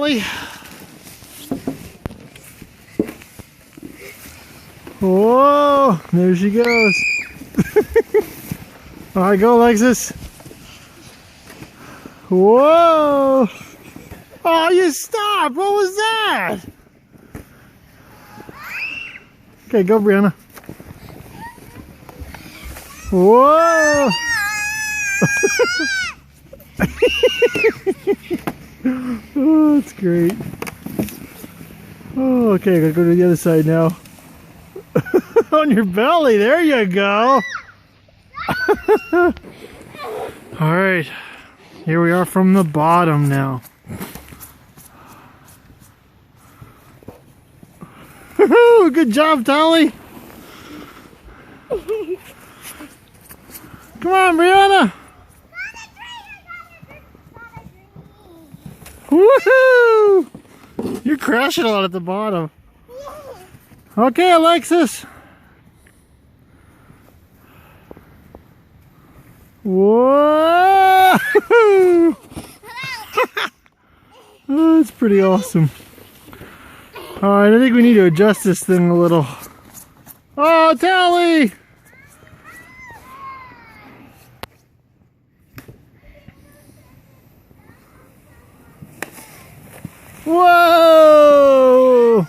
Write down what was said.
Tally. Whoa, there she goes. All right, go, Alexis. Whoa. Oh, you stopped. What was that? Okay, go, Brianna. Whoa. Oh, that's great. Oh, okay, I gotta go to the other side now. On your belly, there you go. All right, here we are from the bottom now. Good job, Tally. Come on, Brianna. Woohoo! You're crashing a lot at the bottom. Okay, Alexis. Whoa! Oh, that's pretty awesome. Alright, I think we need to adjust this thing a little. Oh, Tally! Whoa!